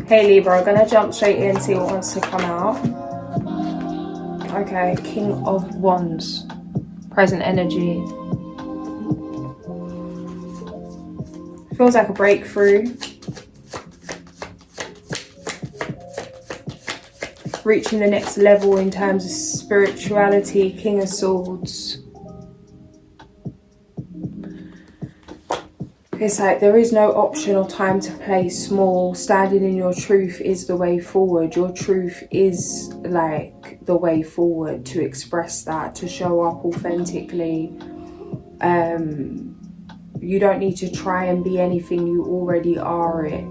Hey Libra, I'm gonna jump straight in and see what wants to come out. Okay, King of Wands, present energy. Feels like a breakthrough. Reaching the next level in terms of spirituality. King of Swords. It's like there is no option or time to play small. Standing in your truth is the way forward. Your truth is like the way forward, to express that, to show up authentically. You don't need to try and be anything, you already are it.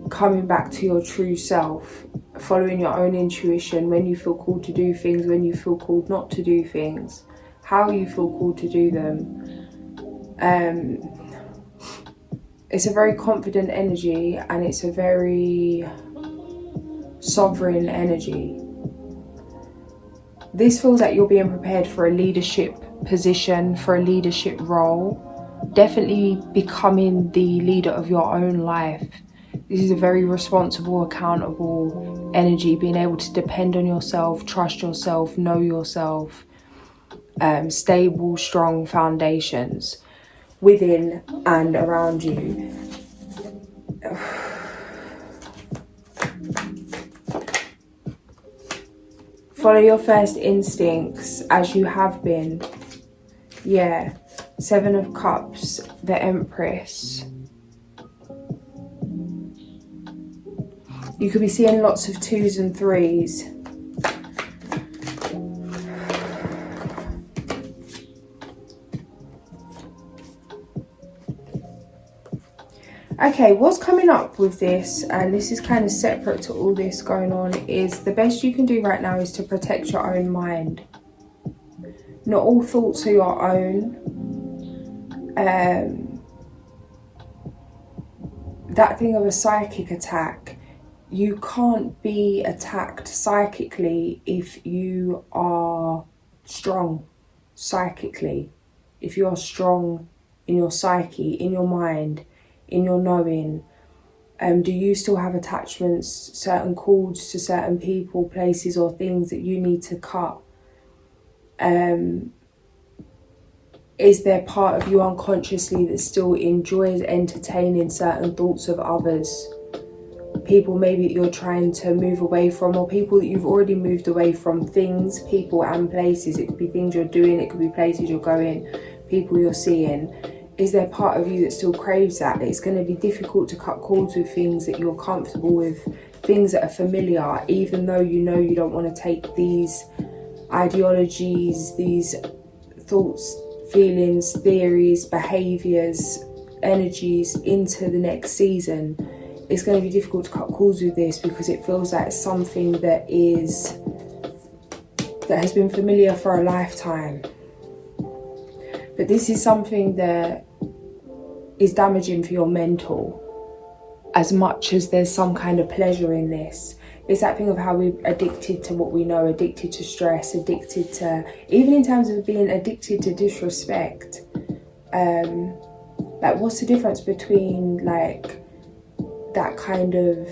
Coming back to your true self, following your own intuition, when you feel called to do things, when you feel called not to do things, how you feel called to do them. It's a very confident energy, and it's a very sovereign energy. This feels like you're being prepared for a leadership position, for a leadership role. Definitely becoming the leader of your own life. This is a very responsible, accountable energy, being able to depend on yourself, trust yourself, know yourself. Stable, strong foundations within and around you. Follow your first instincts as you have been. Yeah. 7 of Cups, the Empress. You could be seeing lots of 2s and 3s. Okay, what's coming up with this, and this is kind of separate to all this going on, is the best you can do right now is to protect your own mind. Not all thoughts are your own. That thing of a psychic attack, you can't be attacked psychically if you are strong psychically. If you are strong in your psyche, in your mind, in your knowing. Do you still have attachments, certain cords to certain people, places or things that you need to cut? Is there part of you unconsciously that still enjoys entertaining certain thoughts of others? People maybe that you're trying to move away from, or people that you've already moved away from, things, people and places. It could be things you're doing, it could be places you're going, people you're seeing. Is there part of you that still craves that? It's going to be difficult to cut cords with things that you're comfortable with, things that are familiar, even though you know you don't want to take these ideologies, these thoughts, feelings, theories, behaviours, energies into the next season. It's going to be difficult to cut cords with this because it feels like something that has been familiar for a lifetime. But this is something that is damaging for your mental, as much as there's some kind of pleasure in this. It's that thing of how we're addicted to what we know, addicted to stress, addicted to, even in terms of being addicted to disrespect. Like, what's the difference between like that kind of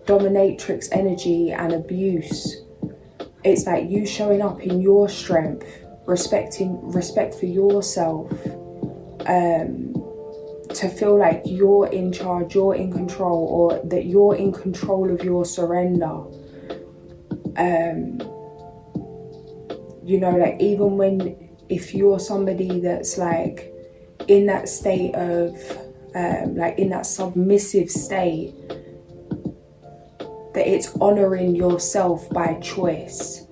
dominatrix energy and abuse? It's like you showing up in your strength, respect for yourself, to feel like you're in charge, you're in control, or that you're in control of your surrender. You know, like even if you're somebody that's like in that state of like in that submissive state, that it's honoring yourself by choice.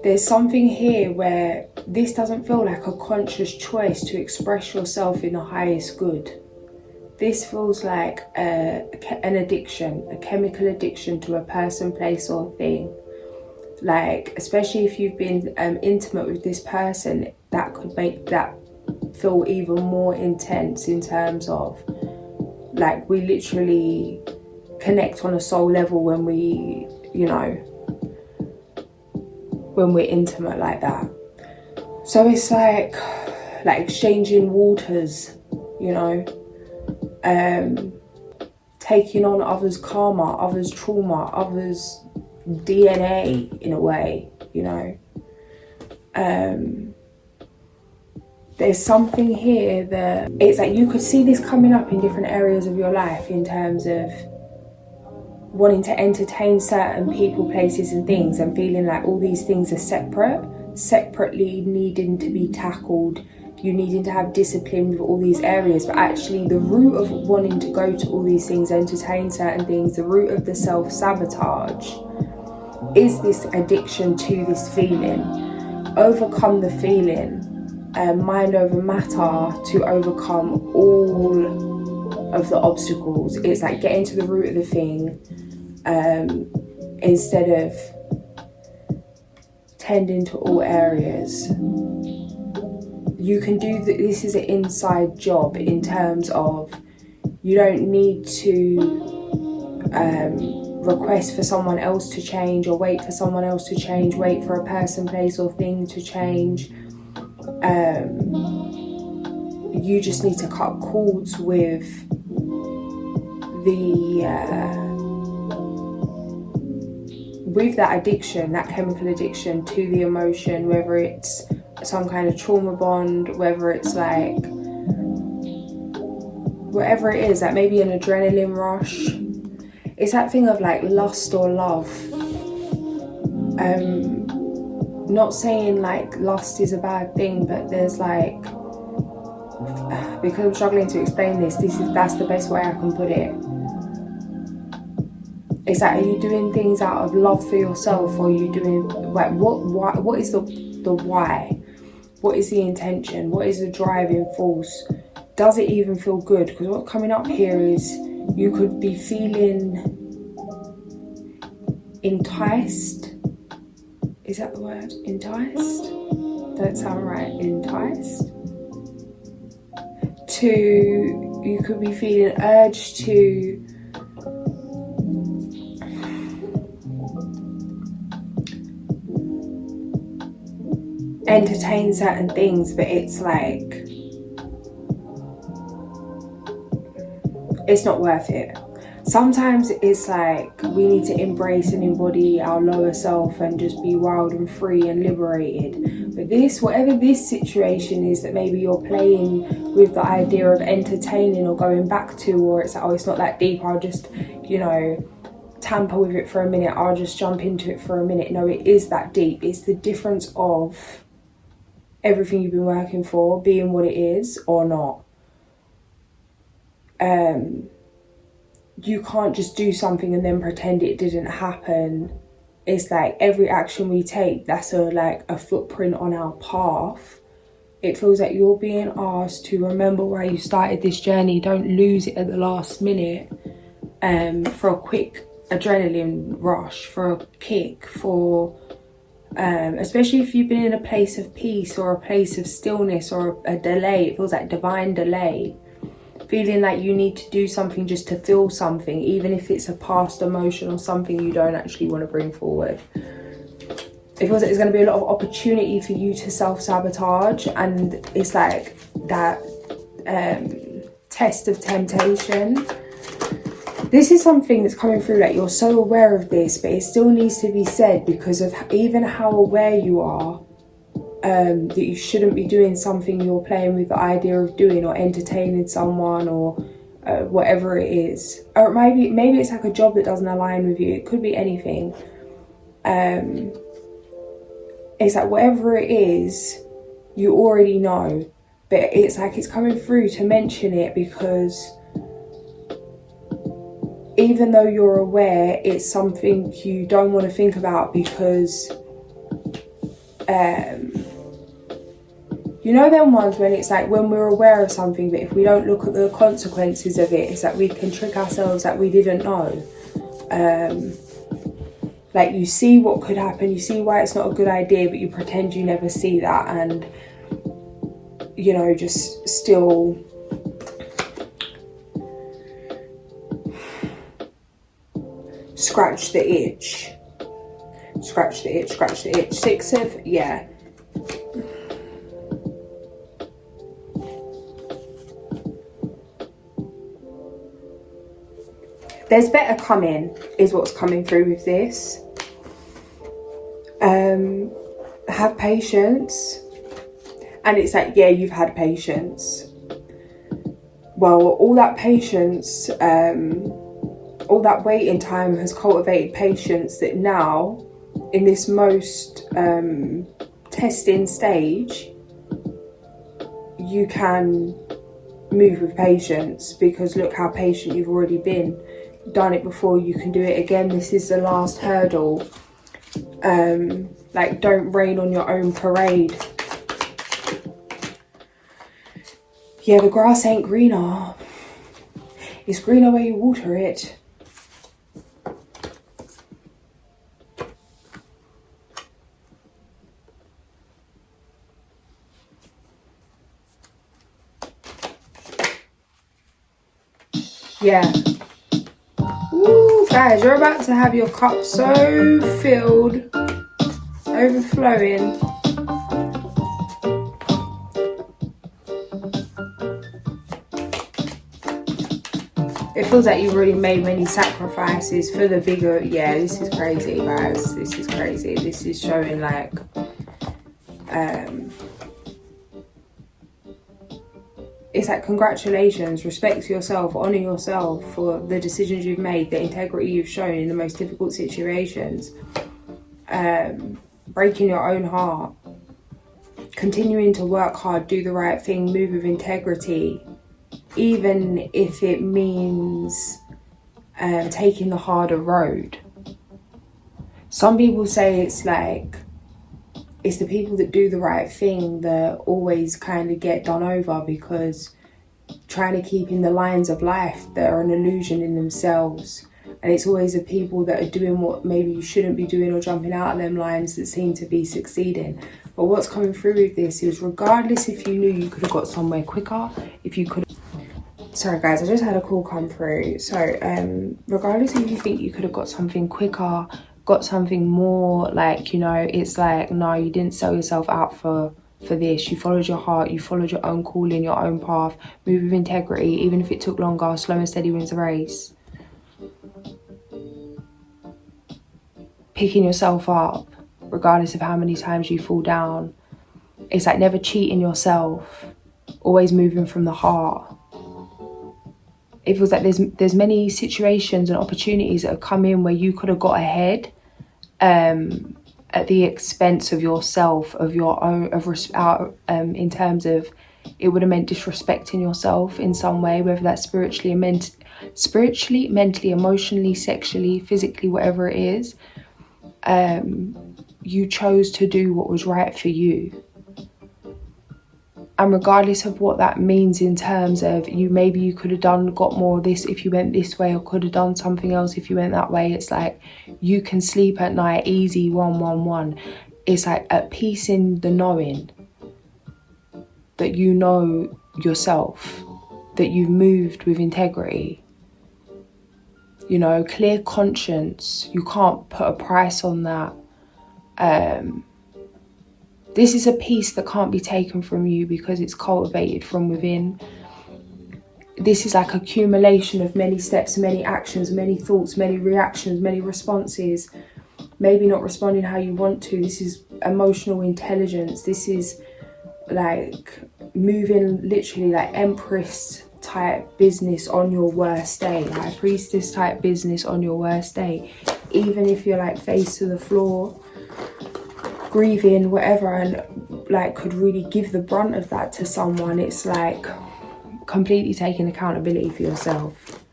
There's something here where this doesn't feel like a conscious choice to express yourself in the highest good. This feels like an addiction, a chemical addiction to a person, place or thing. Like, especially if you've been intimate with this person, that could make that feel even more intense in terms of, like, we literally connect on a soul level when we, you know, when we're intimate like that. So it's like exchanging waters, you know, taking on others' karma, others' trauma, others' DNA in a way, you know. There's something here that it's like you could see this coming up in different areas of your life in terms of wanting to entertain certain people, places and things, and feeling like all these things are separately needing to be tackled. You needing to have discipline with all these areas, but actually the root of wanting to go to all these things, entertain certain things, the root of the self-sabotage is this addiction to this feeling. Overcome the feeling, mind over matter, to overcome all of the obstacles. It's like getting to the root of the thing, instead of tending to all areas. You can do this is an inside job in terms of you don't need to request for someone else to change, or wait for someone else to change, wait for a person, place or thing to change. You just need to cut cords with that addiction, that chemical addiction to the emotion, whether it's some kind of trauma bond, whether it's like whatever it is, like maybe an adrenaline rush. It's that thing of like lust or love. Not saying like lust is a bad thing, but there's like, because I'm struggling to explain that's the best way I can put it. It's like, are you doing things out of love for yourself, or are you doing like what is the why? What is the intention? What is the driving force? Does it even feel good? Because what's coming up here is you could be feeling enticed. Is that the word? Enticed? Don't sound right. Enticed? You could be feeling urged to entertain certain things, but it's like, it's not worth it. Sometimes it's like we need to embrace and embody our lower self and just be wild and free and liberated. But whatever this situation is that maybe you're playing with the idea of entertaining or going back to, or it's like, oh, it's not that deep, I'll just, tamper with it for a minute, I'll just jump into it for a minute. No, it is that deep. It's the difference of everything you've been working for being what it is or not. You can't just do something and then pretend it didn't happen. It's like every action we take, that's a footprint on our path. It feels like you're being asked to remember why you started this journey. Don't lose it at the last minute for a quick adrenaline rush, for a kick, for especially if you've been in a place of peace or a place of stillness or a delay. It feels like divine delay. Feeling like you need to do something just to feel something, even if it's a past emotion or something you don't actually want to bring forward. It feels like there's going to be a lot of opportunity for you to self-sabotage, and it's like that test of temptation. This is something that's coming through, like you're so aware of this, but it still needs to be said because of even how aware you are. That you shouldn't be doing something you're playing with the idea of doing, or entertaining someone, or whatever it is. Or maybe it's like a job that doesn't align with you. It could be anything. It's like whatever it is, you already know. But it's like it's coming through to mention it because even though you're aware, it's something you don't want to think about because them ones when it's like when we're aware of something, but if we don't look at the consequences of it, it's like we can trick ourselves that we didn't know. Like you see what could happen, you see why it's not a good idea, but you pretend you never see that, and just still scratch the itch. Scratch the itch. 6 of, yeah. there's better coming, is what's coming through with this. Have patience. And it's like, yeah, you've had patience. Well, all that patience, all that waiting time has cultivated patience that now, in this most testing stage, you can move with patience, because look how patient you've already been. Done it before, you can do it again. This is the last hurdle. Like, don't rain on your own parade. Yeah, the grass ain't greener. It's greener where you water it. Yeah. Ooh, guys, you're about to have your cup so filled, overflowing. It feels like you've already made many sacrifices for the bigger. Yeah, this is crazy, guys. This is crazy. This is showing like it's like, congratulations, respect yourself, honor yourself for the decisions you've made, the integrity you've shown in the most difficult situations, breaking your own heart, continuing to work hard, do the right thing, move with integrity, even if it means taking the harder road. Some people say it's like, it's the people that do the right thing that always kind of get done over, because trying to keep in the lines of life that are an illusion in themselves. And it's always the people that are doing what maybe you shouldn't be doing or jumping out of them lines that seem to be succeeding. But what's coming through with this is, regardless if you knew you could have got somewhere quicker, if you could... Sorry guys, I just had a call come through. So regardless if you think you could have got something quicker, got something more, like, you know, it's like, no, you didn't sell yourself out for this. You followed your heart, you followed your own calling, your own path, move with integrity, even if it took longer. Slow and steady wins the race. Picking yourself up regardless of how many times you fall down. It's like never cheating yourself, always moving from the heart. It feels like there's many situations and opportunities that have come in where you could have got ahead at the expense of yourself, of your own, in terms of, it would have meant disrespecting yourself in some way, whether that's spiritually, mentally, emotionally, sexually, physically, whatever it is. You chose to do what was right for you. And regardless of what that means in terms of maybe you could have got more of this if you went this way, or could have done something else if you went that way. It's like, you can sleep at night easy, 111. It's like at peace in the knowing that you know yourself, that you've moved with integrity. You know, clear conscience. You can't put a price on that. This is a piece that can't be taken from you because it's cultivated from within. This is like accumulation of many steps, many actions, many thoughts, many reactions, many responses. Maybe not responding how you want to. This is emotional intelligence. This is like moving literally like Empress type business on your worst day. Like Priestess type business on your worst day. Even if you're like face to the floor, grieving, whatever, and like could really give the brunt of that to someone. It's like completely taking accountability for yourself.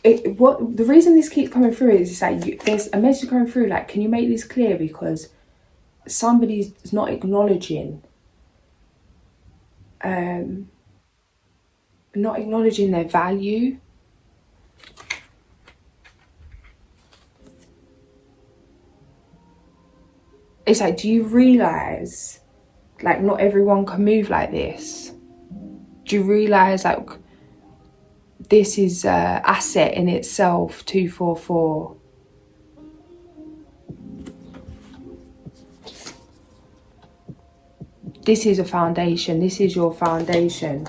The reason this keeps coming through is, it's like there's a message coming through like, can you make this clear, because somebody's not acknowledging their value. It's like, do you realize like not everyone can move like this? Do you realize like this is an asset in itself? 244. This is a foundation. This is your foundation.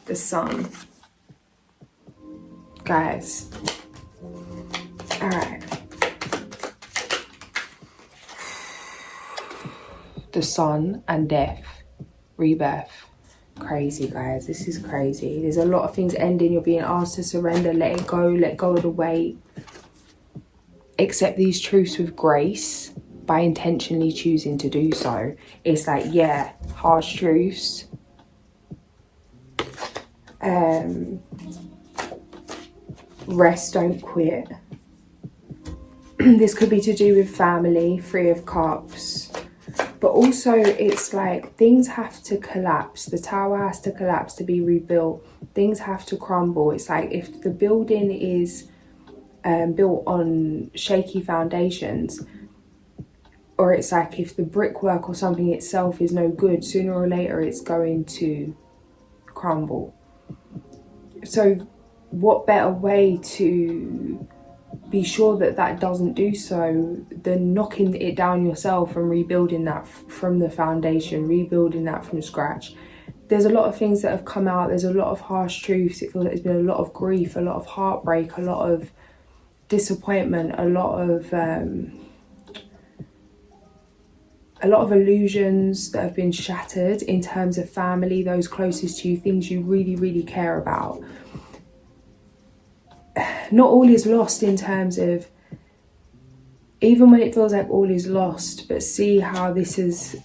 The sun. Guys. Alright. The sun and death. Rebirth. Crazy, guys. This is crazy. There's a lot of things ending. You're being asked to surrender. Let it go. Let go of the weight. Accept these truths with grace by intentionally choosing to do so. It's like, yeah, harsh truths. Rest, don't quit. This could be to do with family, 3 of Cups. But also it's like things have to collapse. The tower has to collapse to be rebuilt. Things have to crumble. It's like if the building is built on shaky foundations, or it's like if the brickwork or something itself is no good, sooner or later it's going to crumble. So what better way to be sure that that doesn't do so than knocking it down yourself and rebuilding that from the foundation, rebuilding that from scratch. There's a lot of things that have come out. There's a lot of harsh truths. It feels like there's been a lot of grief, a lot of heartbreak, a lot of disappointment, a lot of illusions that have been shattered in terms of family, those closest to you, things you really, really care about. Not all is lost in terms of, even when it feels like all is lost, but see how this has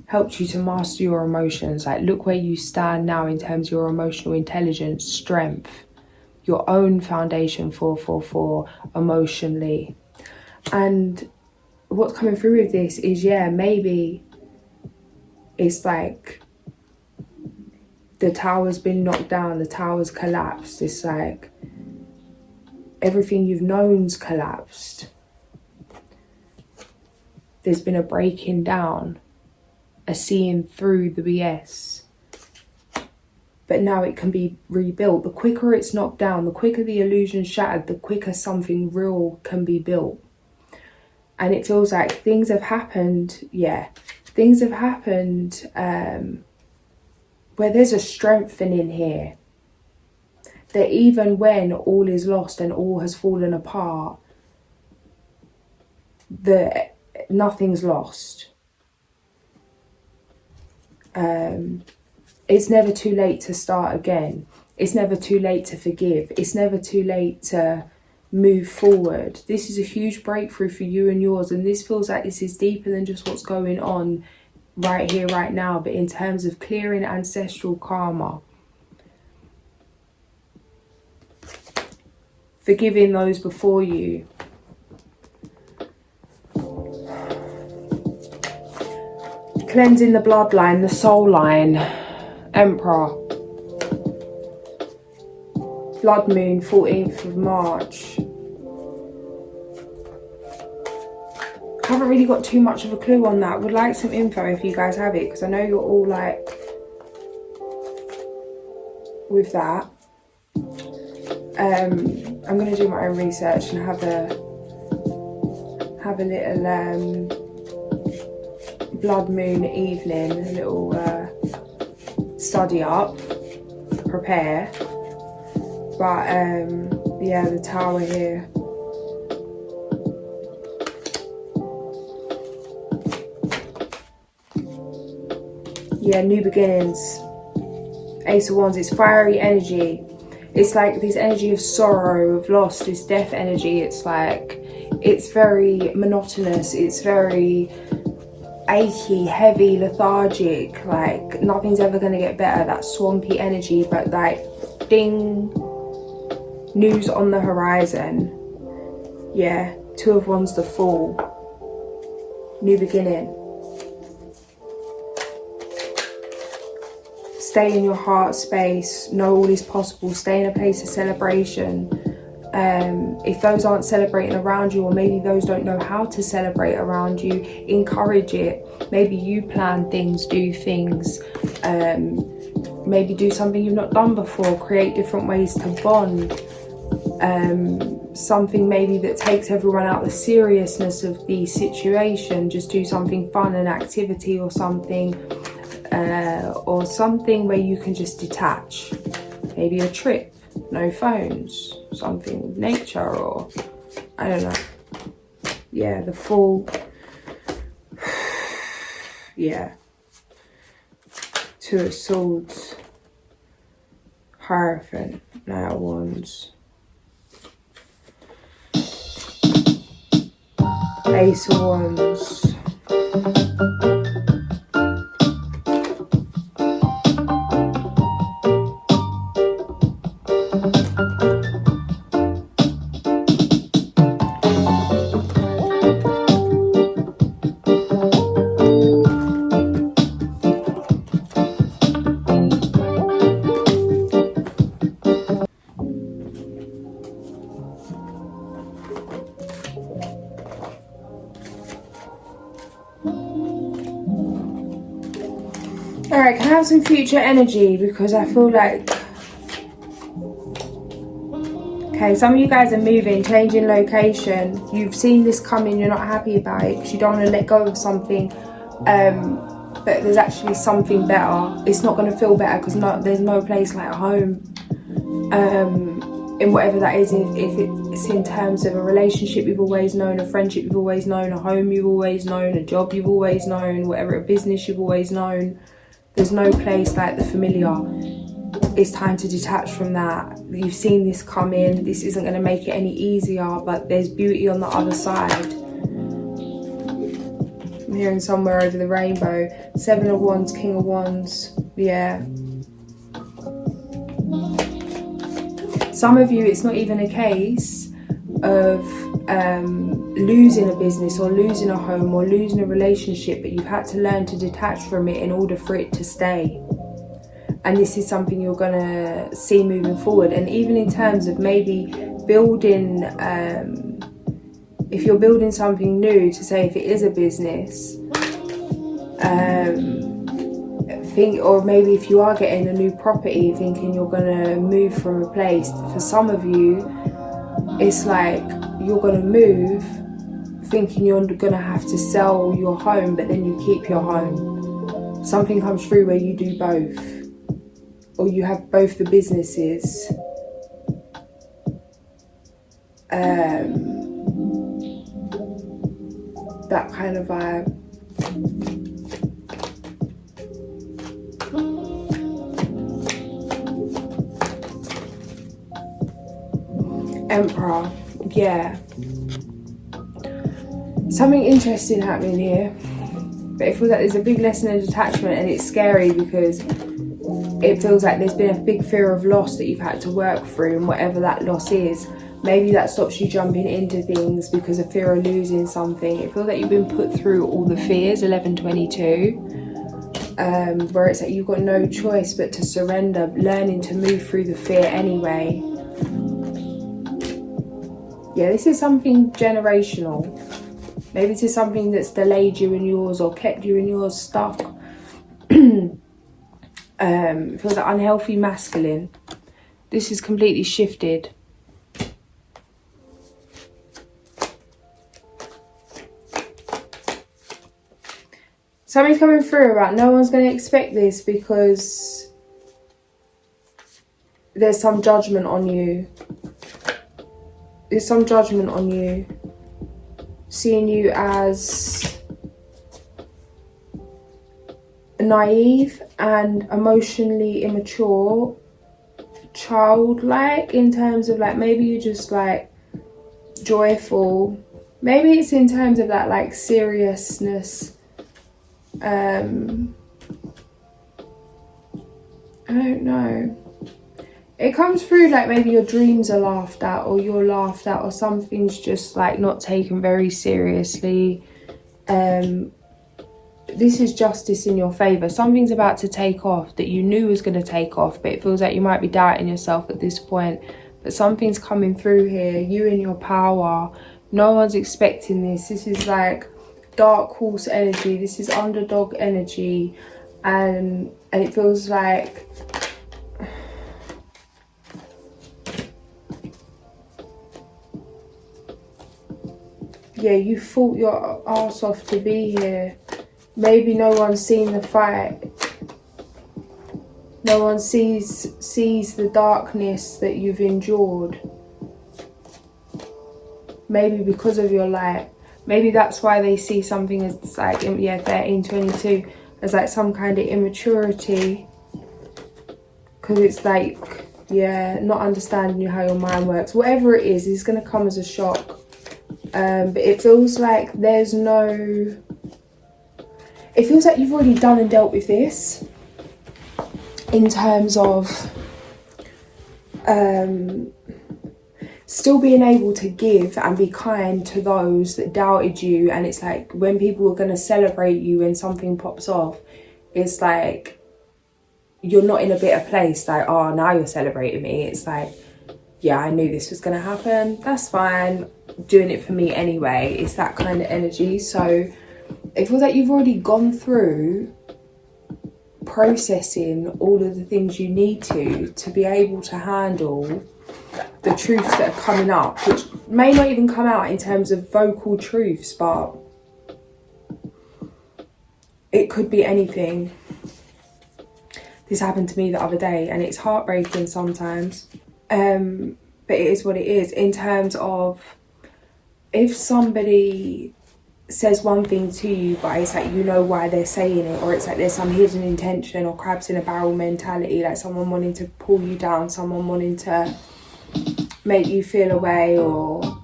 helped you to master your emotions. Like, look where you stand now in terms of your emotional intelligence, strength, your own foundation, 444, emotionally. And what's coming through with this is, yeah, maybe it's like the tower's been knocked down, the tower's collapsed. It's like everything you've known's collapsed. There's been a breaking down, a seeing through the BS. But now it can be rebuilt. The quicker it's knocked down, the quicker the illusion's shattered, the quicker something real can be built. And it feels like things have happened, yeah. Things have happened where there's a strengthening here. That even when all is lost and all has fallen apart, nothing's lost. It's never too late to start again. It's never too late to forgive. It's never too late to move forward. This is a huge breakthrough for you and yours, and this feels like this is deeper than just what's going on right here, right now, but in terms of clearing ancestral karma. Forgiving those before you. Cleansing the bloodline, the soul line. Emperor. Blood moon, 14th of March. Haven't really got too much of a clue on that. Would like some info if you guys have it, because I know you're all like with that. I'm going to do my own research and have a little blood moon evening, a little study up, prepare. But yeah, the tower here. Yeah, new beginnings. Ace of Wands, it's fiery energy. It's like this energy of sorrow, of loss, this death energy. It's like, it's very monotonous. It's very achy, heavy, lethargic. Like, nothing's ever going to get better. That swampy energy, but like, ding, news on the horizon. Yeah, 2 of Wands, the Fool. New beginning. Stay in your heart space, know all is possible, stay in a place of celebration. If those aren't celebrating around you, or maybe those don't know how to celebrate around you, encourage it. Maybe you plan things, do things, maybe do something you've not done before, create different ways to bond. something maybe that takes everyone out of the seriousness of the situation. Just do something fun, an activity or something where you can just detach. Maybe a trip, no phones, something, nature, or I don't know. Yeah, the full, yeah. Two of Swords, Hierophant, Knight of Wands, Ace of Wands. Alright, can I have some future energy? Because I feel like... Okay, some of you guys are moving, changing location. You've seen this coming, you're not happy about it because you don't want to let go of something. But there's actually something better. It's not going to feel better because there's no place like home. In whatever that is, if it's in terms of a relationship you've always known, a friendship you've always known, a home you've always known, a job you've always known, whatever, a business you've always known. There's no place like the familiar. It's time to detach from that. You've seen this come in. This isn't going to make it any easier, but there's beauty on the other side. I'm hearing somewhere over the rainbow. 7 of Wands, King of Wands. Yeah. Some of you, it's not even a case of losing a business or losing a home or losing a relationship, but you've had to learn to detach from it in order for it to stay. And this is something you're gonna see moving forward. And even in terms of maybe building, if you're building something new, to say if it is a business, or maybe if you are getting a new property, thinking you're gonna move from a place. For some of you, it's like you're gonna move thinking you're gonna have to sell your home, but then you keep your home. Something comes through where you do both, or you have both the businesses. That kind of vibe. Emperor, yeah. Something interesting happening here, but it feels like there's a big lesson in detachment, and it's scary because it feels like there's been a big fear of loss that you've had to work through, and whatever that loss is, maybe that stops you jumping into things because of fear of losing something. It feels like you've been put through all the fears, 1122, where it's like you've got no choice but to surrender, learning to move through the fear anyway. Yeah, this is something generational. Maybe this is something that's delayed you in yours or kept you in yours stuck. It feels like unhealthy masculine. This is completely shifted. Something's coming through about no one's going to expect this because there's some judgment on you. There's some judgment on you. Seeing you as naive and emotionally immature, childlike, in terms of like maybe you're just like joyful. Maybe it's in terms of that like seriousness. I don't know. It comes through like maybe your dreams are laughed at, or you're laughed at, or something's just like not taken very seriously. This is justice in your favour. Something's about to take off that you knew was going to take off, but it feels like you might be doubting yourself at this point. But something's coming through here. You in your power. No one's expecting this. This is like dark horse energy. This is underdog energy. And it feels like yeah, you fought your arse off to be here. Maybe no one's seen the fight. No one sees the darkness that you've endured. Maybe because of your light. Maybe that's why they see something as like, yeah, 13, 22, as like some kind of immaturity. Because it's like, yeah, not understanding how your mind works. Whatever it is, it's going to come as a shock. But it feels like there's no... It feels like you've already done and dealt with this. In terms of... still being able to give and be kind to those that doubted you. And it's like when people are going to celebrate you when something pops off, it's like you're not in a bitter place like, oh, now you're celebrating me. It's like, yeah, I knew this was going to happen, that's fine, doing it for me anyway. It's that kind of energy. So it feels like you've already gone through processing all of the things you need to be able to handle the truths that are coming up, which may not even come out in terms of vocal truths, but it could be anything. This happened to me the other day and it's heartbreaking sometimes, but it is what it is. In terms of if somebody says one thing to you but it's like you know why they're saying it, or it's like there's some hidden intention or crabs in a barrel mentality, like someone wanting to pull you down, someone wanting to make you feel away, or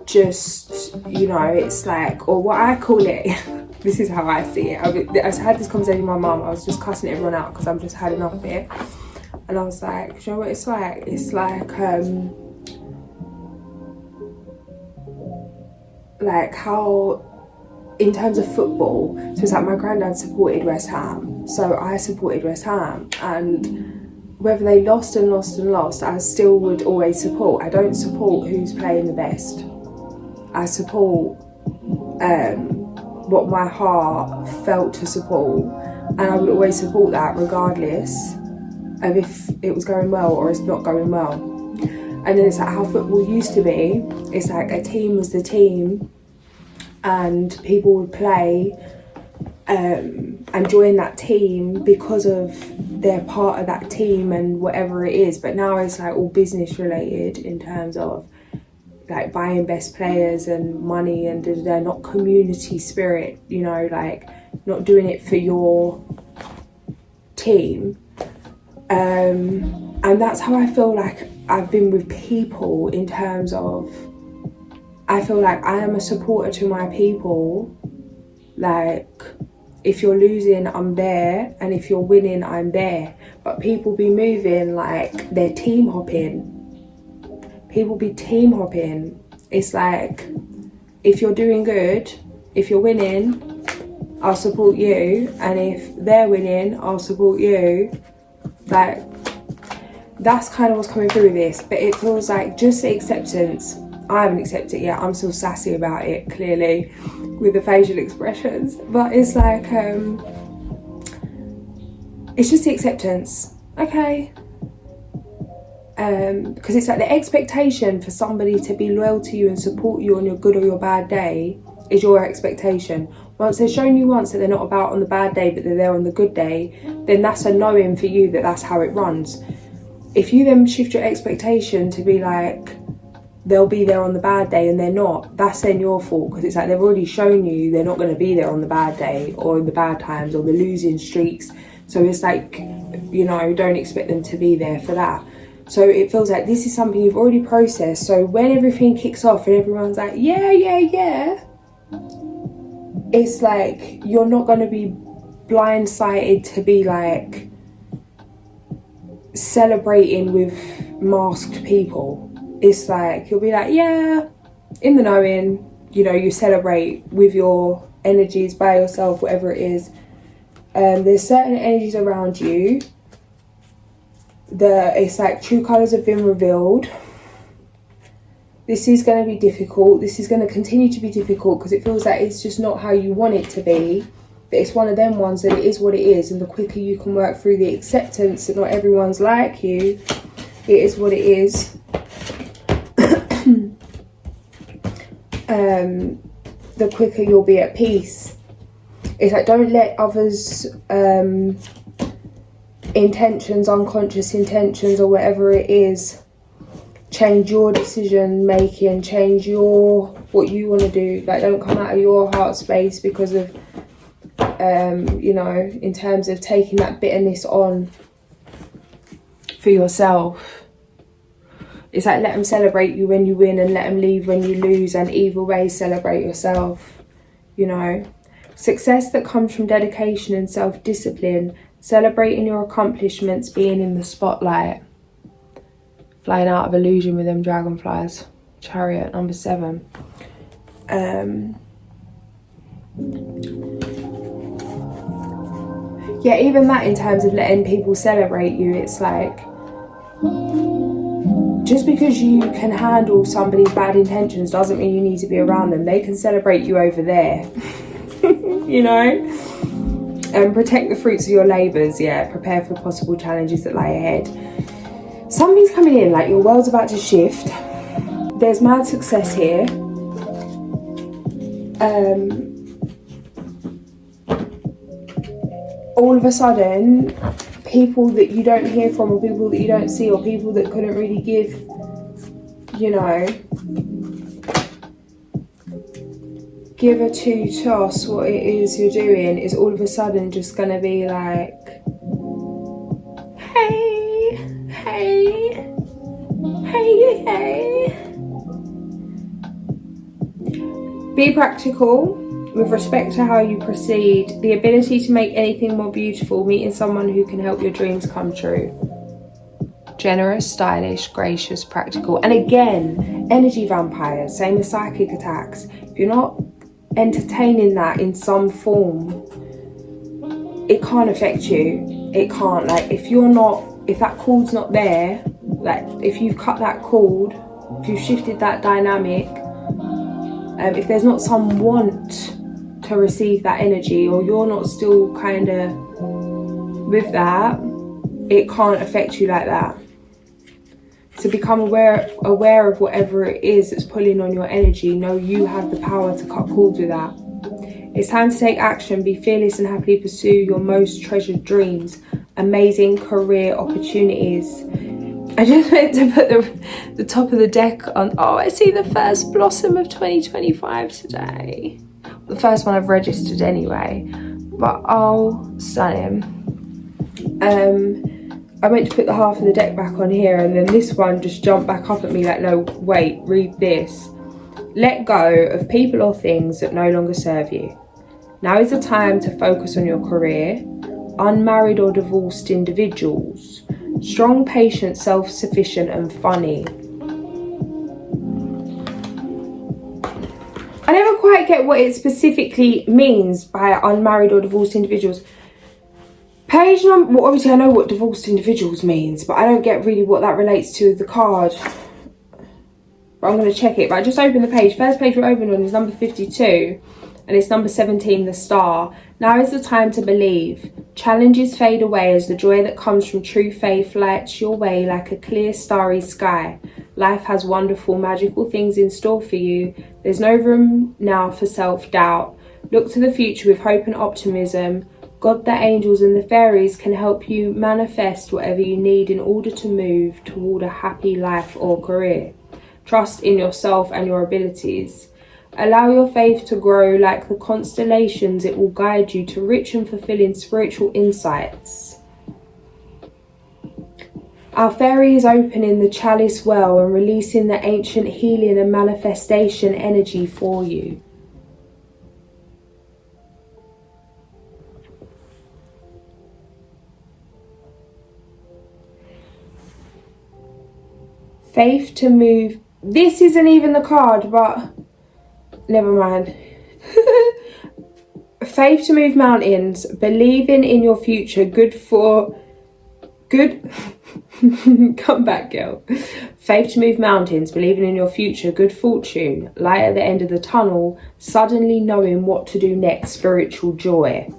just, you know, it's like, or what I call it, this is how I see it. I had this conversation with my mum. I was just cussing everyone out because I've just had enough of it. And I was like, do you know what it's like? It's like how, in terms of football, so it's like my granddad supported West Ham, so I supported West Ham, and whether they lost and lost and lost, I still would always support. I don't support who's playing the best. I support what my heart felt to support, and I would always support that regardless of if it was going well or it's not going well. And then it's like how football used to be. It's like a team was the team and people would play and join that team because of they're part of that team and whatever it is. But now it's like all business related in terms of like buying best players and money, and they're not community spirit, you know, like not doing it for your team. And that's how I feel like I've been with people, in terms of I feel like I am a supporter to my people. Like if you're losing, I'm there, and if you're winning, I'm there. But people be moving like they're team hopping. People be team hopping. It's like, if you're doing good, if you're winning, I'll support you. And if they're winning, I'll support you. Like, that's kind of what's coming through with this. But it feels like just the acceptance. I haven't accepted it yet. I'm still sassy about it, clearly, with the facial expressions. But it's like, it's just the acceptance. Okay. Because it's like the expectation for somebody to be loyal to you and support you on your good or your bad day is your expectation. Once they've shown you once that they're not about on the bad day but they're there on the good day, then that's a knowing for you that that's how it runs. If you then shift your expectation to be like they'll be there on the bad day and they're not, that's then your fault, because it's like they've already shown you they're not going to be there on the bad day or in the bad times or the losing streaks. So it's like, you know, don't expect them to be there for that. So it feels like this is something you've already processed. So when everything kicks off and everyone's like, yeah, it's like you're not going to be blindsided to be like celebrating with masked people. It's like you'll be like, yeah, in the knowing, you know, you celebrate with your energies by yourself, whatever it is. There's certain energies around you that it's like true colours have been revealed. This is going to be difficult. This is going to continue to be difficult because it feels like it's just not how you want it to be. But it's one of them ones that it is what it is. And the quicker you can work through the acceptance that not everyone's like you, it is what it is. the quicker you'll be at peace. It's like, don't let others' intentions, unconscious intentions or whatever it is, change your decision making, change what you want to do. Like, don't come out of your heart space because of you know, in terms of taking that bitterness on for yourself. It's like, let them celebrate you when you win and let them leave when you lose, and either way celebrate yourself, you know. Success that comes from dedication and self-discipline, celebrating your accomplishments, being in the spotlight. Flying out of illusion with them dragonflies. Chariot, number 7. Yeah, even that, in terms of letting people celebrate you, it's like, just because you can handle somebody's bad intentions doesn't mean you need to be around them. They can celebrate you over there. You know? And protect the fruits of your labours. Yeah, prepare for possible challenges that lie ahead. Something's coming in, like your world's about to shift. There's mad success here. All of a sudden, people that you don't hear from, or people that you don't see, or people that couldn't really give, you know, give a toss what it is you're doing, is all of a sudden just gonna be like, hey. Be practical with respect to how you proceed. The ability to make anything more beautiful, meeting someone who can help your dreams come true. Generous, stylish, gracious, practical. And again, energy vampires, same as psychic attacks. If you're not entertaining that in some form, it can't affect you. It can't. Like, if that cord's not there, like if you've cut that cord, if you've shifted that dynamic, if there's not some want to receive that energy, or you're not still kind of with that, it can't affect you like that. So become aware of whatever it is that's pulling on your energy. Know you have the power to cut cords with that. It's time to take action. Be fearless and happily pursue your most treasured dreams. Amazing career opportunities. I just meant to put the top of the deck on. Oh, I see the first blossom of 2025 today. The first one I've registered anyway. But oh, stunning. I meant to put the half of the deck back on here, and then this one just jumped back up at me like, no, wait, read this. Let go of people or things that no longer serve you. Now is the time to focus on your career. Unmarried or divorced individuals. Strong, patient, self-sufficient and funny. I never quite get what it specifically means by unmarried or divorced individuals. Page number, well, obviously I know what divorced individuals means, but I don't get really what that relates to the card. But I'm going to check it. But I just opened the page. First page we're opening on is number 52. And it's number 17, the star. Now is the time to believe. Challenges fade away as the joy that comes from true faith lights your way like a clear, starry sky. Life has wonderful, magical things in store for you. There's no room now for self-doubt. Look to the future with hope and optimism. God, the angels and the fairies can help you manifest whatever you need in order to move toward a happy life or career. Trust in yourself and your abilities. Allow your faith to grow like the constellations. It will guide you to rich and fulfilling spiritual insights. Our fairy is opening the chalice well and releasing the ancient healing and manifestation energy for you. Faith to move. This isn't even the card, but never mind. Faith to move mountains. Believing in your future. Good. Come back, girl. Faith to move mountains. Believing in your future. Good fortune. Light at the end of the tunnel. Suddenly knowing what to do next. Spiritual joy.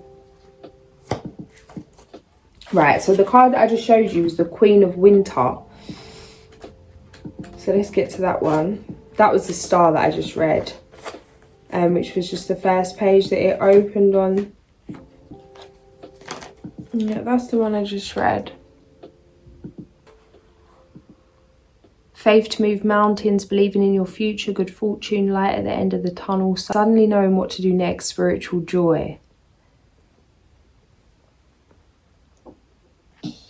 Right, so the card that I just showed you was the Queen of Winter. So let's get to that one. That was the star that I just read. which was just the first page that it opened on. Yeah, that's the one I just read. Faith to move mountains, believing in your future, good fortune, light at the end of the tunnel, suddenly knowing what to do next, spiritual joy.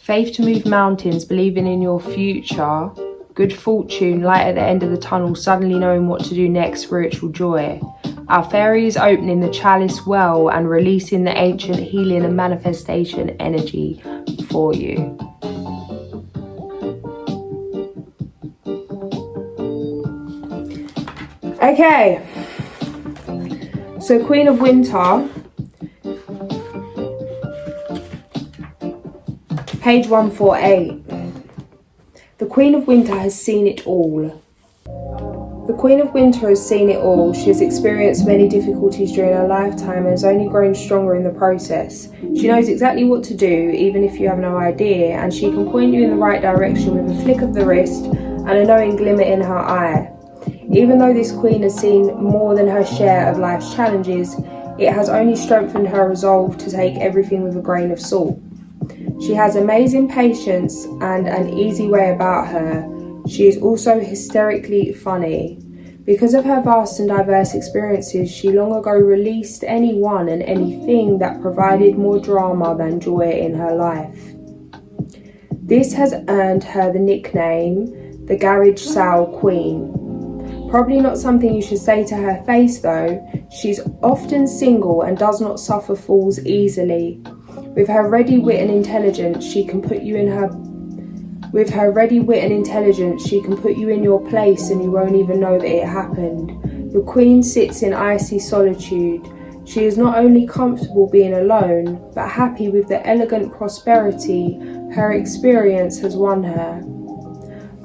Faith to move mountains, believing in your future, good fortune, light at the end of the tunnel, suddenly knowing what to do next, spiritual joy. Our fairy is opening the chalice well and releasing the ancient healing and manifestation energy for you. Okay, so Queen of Winter, page 148. The Queen of Winter has seen it all. The Queen of Winter has seen it all. She has experienced many difficulties during her lifetime and has only grown stronger in the process. She knows exactly what to do, even if you have no idea, and she can point you in the right direction with a flick of the wrist and a knowing glimmer in her eye. Even though this queen has seen more than her share of life's challenges, it has only strengthened her resolve to take everything with a grain of salt. She has amazing patience and an easy way about her. She is also hysterically funny. Because of her vast and diverse experiences, she long ago released anyone and anything that provided more drama than joy in her life. This has earned her the nickname, the Garage Sale Queen. Probably not something you should say to her face though. She's often single and does not suffer fools easily. With her ready wit and intelligence, she can put you in your place and you won't even know that it happened. The Queen sits in icy solitude. She is not only comfortable being alone, but happy with the elegant prosperity her experience has won her.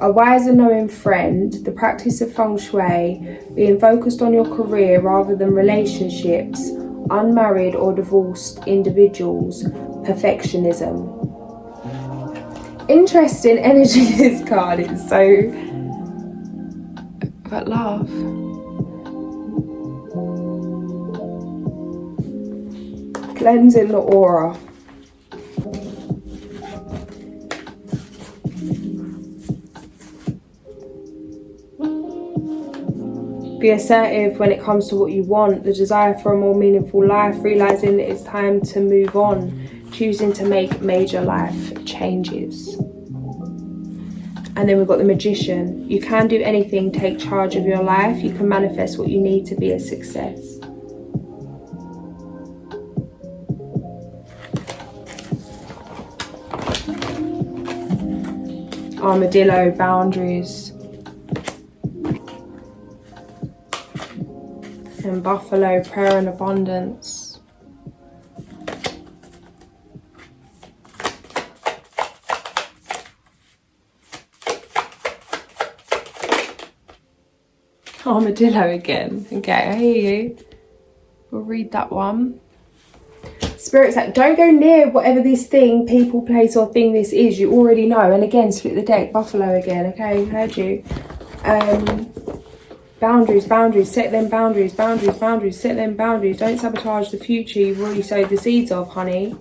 A wise and knowing friend, the practice of feng shui, being focused on your career rather than relationships, unmarried or divorced individuals, perfectionism. Interesting energy, this card is so... but love. Cleansing the aura. Be assertive when it comes to what you want, the desire for a more meaningful life, realising that it's time to move on, choosing to make major life changes. And then we've got the Magician. You can do anything, take charge of your life. You can manifest what you need to be a success. Armadillo, boundaries. And Buffalo, prayer and abundance. Armadillo again. Okay, I hear you. We'll read that one. Spirit's like, don't go near whatever this thing, people, place or thing this is. You already know. And again, split the deck. Buffalo again. Okay, heard you. Boundaries, set them boundaries, set them boundaries. Don't sabotage the future you've already sowed the seeds of, honey.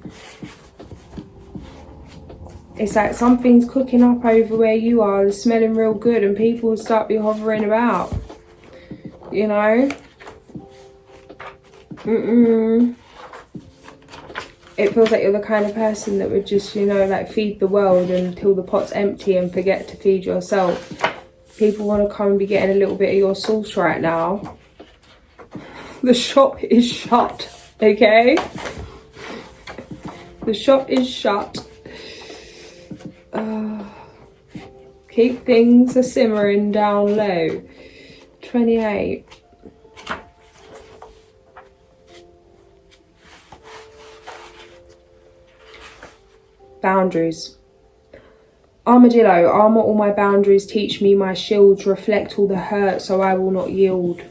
It's like something's cooking up over where you are, it's smelling real good, and people will start be hovering about. You know? It feels like you're the kind of person that would just, you know, like feed the world until the pot's empty and forget to feed yourself. People want to come and be getting a little bit of your sauce right now. The shop is shut, okay? The shop is shut. Keep things simmering down low. 28. Boundaries. Armadillo, armour all my boundaries, teach me my shields, reflect all the hurt so I will not yield.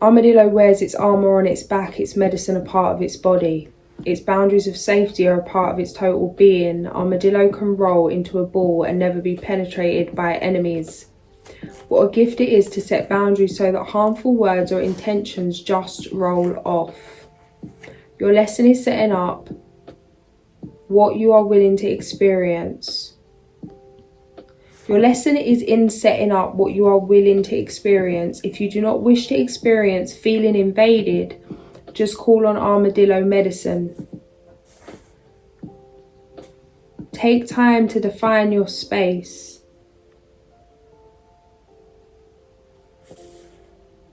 Armadillo wears its armour on its back, its medicine a part of its body. Its boundaries of safety are a part of its total being. Armadillo can roll into a ball and never be penetrated by enemies. What a gift it is to set boundaries so that harmful words or intentions just roll off. Your lesson is setting up what you are willing to experience. Your lesson is in setting up what you are willing to experience. If you do not wish to experience feeling invaded, just call on Armadillo medicine. Take time to define your space.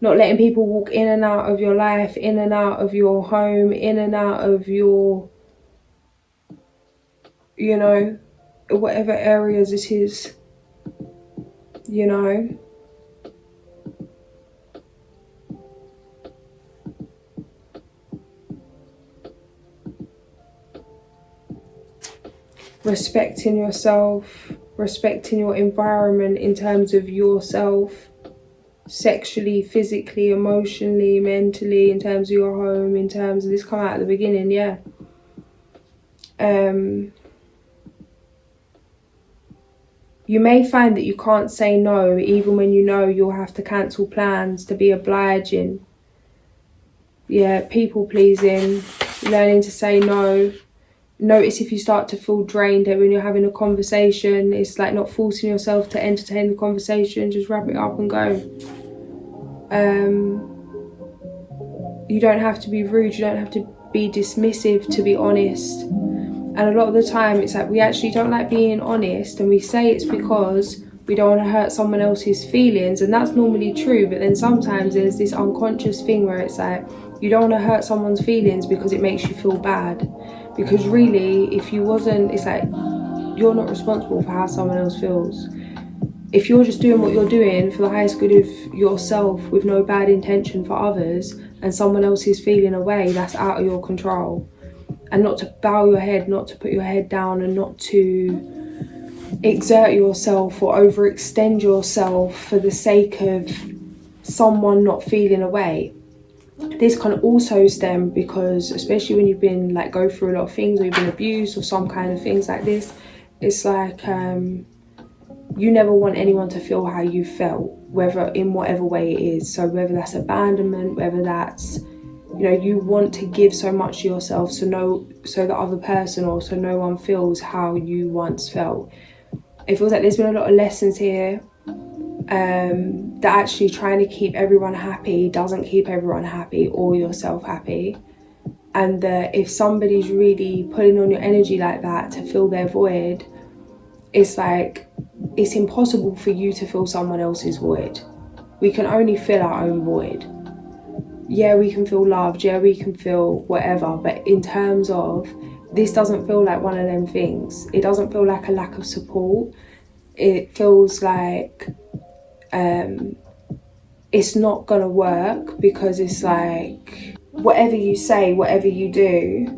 Not letting people walk in and out of your life, in and out of your home, in and out of your, you know, whatever areas it is, you know. Respecting yourself, respecting your environment in terms of yourself, sexually, physically, emotionally, mentally, in terms of your home, in terms of this come out at the beginning, yeah. You may find that you can't say no, even when you know you'll have to cancel plans to be obliging. Yeah, people pleasing, learning to say no. Notice if you start to feel drained when you're having a conversation. It's like not forcing yourself to entertain the conversation, just wrap it up and go. You don't have to be rude, you don't have to be dismissive, to be honest. And a lot of the time it's like we actually don't like being honest, and we say it's because we don't want to hurt someone else's feelings, and that's normally true. But then sometimes there's this unconscious thing where it's like you don't want to hurt someone's feelings because it makes you feel bad. Because really, if you wasn't, it's like you're not responsible for how someone else feels. If you're just doing what you're doing for the highest good of yourself with no bad intention for others, and someone else is feeling away, that's out of your control. And not to bow your head, not to put your head down, and not to exert yourself or overextend yourself for the sake of someone not feeling away. This can also stem because, especially when you've been like go through a lot of things, or you've been abused or some kind of things like this, it's like you never want anyone to feel how you felt, whether in whatever way it is. So whether that's abandonment, whether that's, you know, you want to give so much to yourself so the other person, or so no one feels how you once felt. It feels like there's been a lot of lessons here that actually trying to keep everyone happy doesn't keep everyone happy or yourself happy. And that if somebody's really pulling on your energy like that to fill their void, it's like it's impossible for you to fill someone else's void. We can only fill our own void. Yeah, we can feel loved, yeah, we can feel whatever, but in terms of this doesn't feel like one of them things. It doesn't feel like a lack of support. It feels like it's not gonna work, because it's like whatever you say, whatever you do,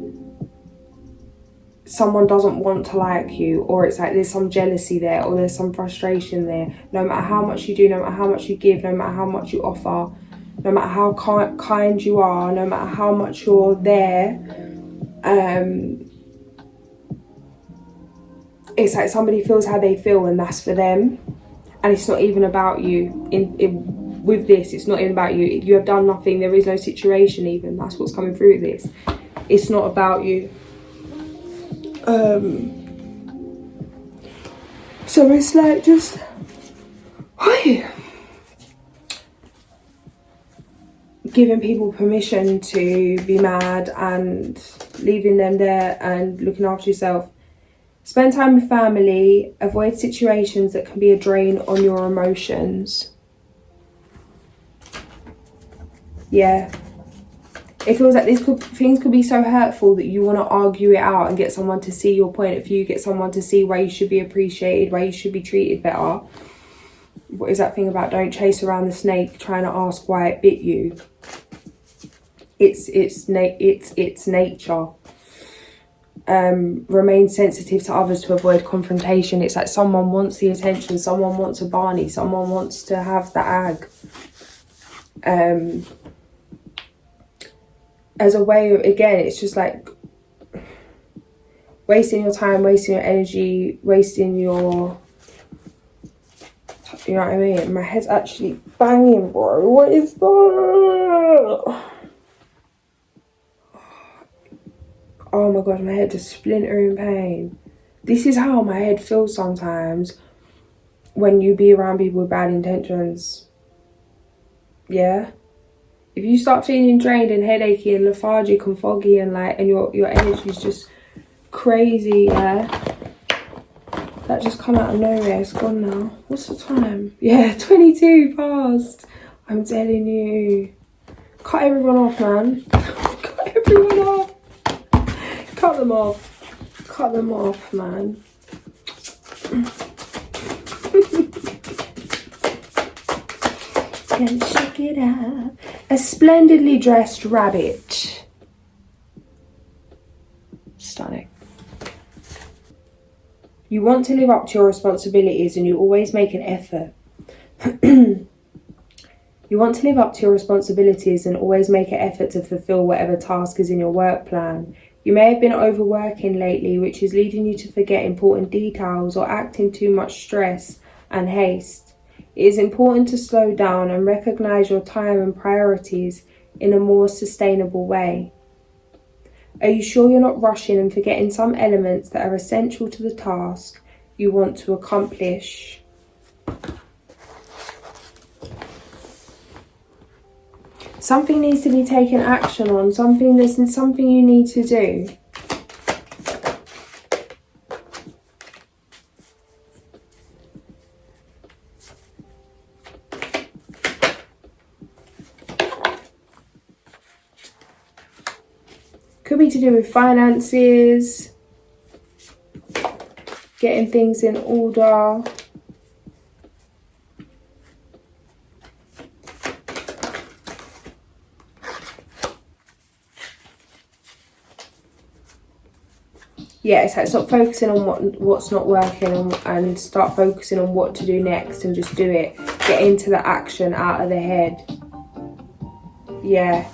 someone doesn't want to like you, or it's like there's some jealousy there, or there's some frustration there. No matter how much you do, no matter how much you give, no matter how much you offer, no matter how kind you are, no matter how much you're there, it's like somebody feels how they feel, and that's for them. And it's not even about you. With this, it's not even about you. You have done nothing. There is no situation even. That's what's coming through with this. It's not about you. So it's like just... giving people permission to be mad and leaving them there and looking after yourself. Spend time with family. Avoid situations that can be a drain on your emotions. Yeah. It feels like things could be so hurtful that you want to argue it out and get someone to see your point of view, get someone to see why you should be appreciated, why you should be treated better. What is that thing about don't chase around the snake trying to ask why it bit you? It's nature. Remain sensitive to others to avoid confrontation. It's like someone wants the attention, someone wants a Barney, someone wants to have the ag. As a way of, again, it's just like wasting your time, wasting your energy, wasting your You know what I mean? My head's actually banging, bro. What is that? Oh my gosh, my head is splintering pain. This is how my head feels sometimes when you be around people with bad intentions. Yeah? If you start feeling drained and headachy and lethargic and foggy and like, and your energy's just crazy, yeah? That just come out of nowhere. It's gone now. What's the time? Yeah, 22 past. I'm telling you. Cut everyone off, man. Cut everyone off. Cut them off. Cut them off, man. And check it out. A splendidly dressed rabbit. Stunning. You want to live up to your responsibilities and you always make an effort. You want to live up to your responsibilities and always make an effort to fulfill whatever task is in your work plan. You may have been overworking lately, which is leading you to forget important details or act in too much stress and haste. It is important to slow down and recognize your time and priorities in a more sustainable way. Are you sure you're not rushing and forgetting some elements that are essential to the task you want to accomplish? Something needs to be taken action on, something you need to do. Could be to do with finances, getting things in order. Yeah, it's like stop focusing on what's not working and start focusing on what to do next and just do it. Get into the action out of the head. Yeah.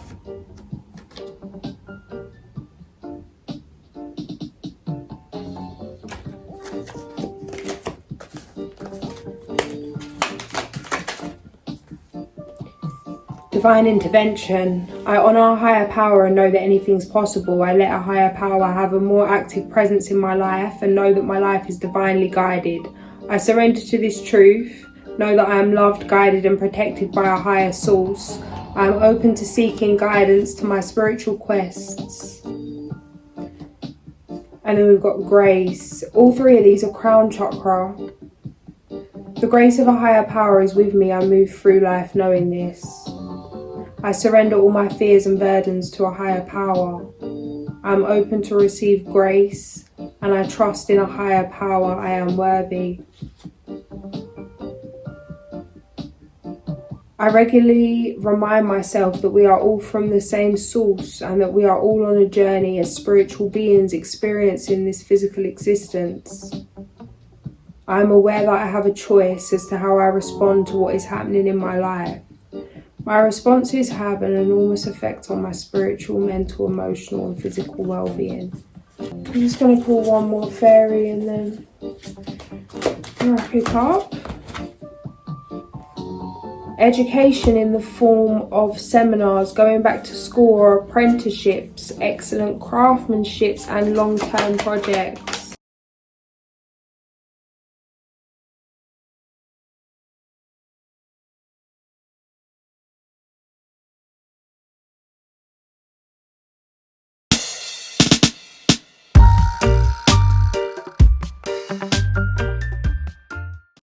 Divine intervention. I honour a higher power and know that anything's possible. I let a higher power have a more active presence in my life and know that my life is divinely guided. I surrender to this truth. Know that I am loved, guided and protected by a higher source. I am open to seeking guidance to my spiritual quests. And then we've got grace. All three of these are crown chakra. The grace of a higher power is with me. I move through life knowing this. I surrender all my fears and burdens to a higher power. I am open to receive grace and I trust in a higher power. I am worthy. I regularly remind myself that we are all from the same source and that we are all on a journey as spiritual beings experiencing this physical existence. I am aware that I have a choice as to how I respond to what is happening in my life. My responses have an enormous effect on my spiritual, mental, emotional and physical well-being. I'm just going to pull one more fairy and then wrap it up. Education in the form of seminars, going back to school or apprenticeships, excellent craftsmanships and long-term projects.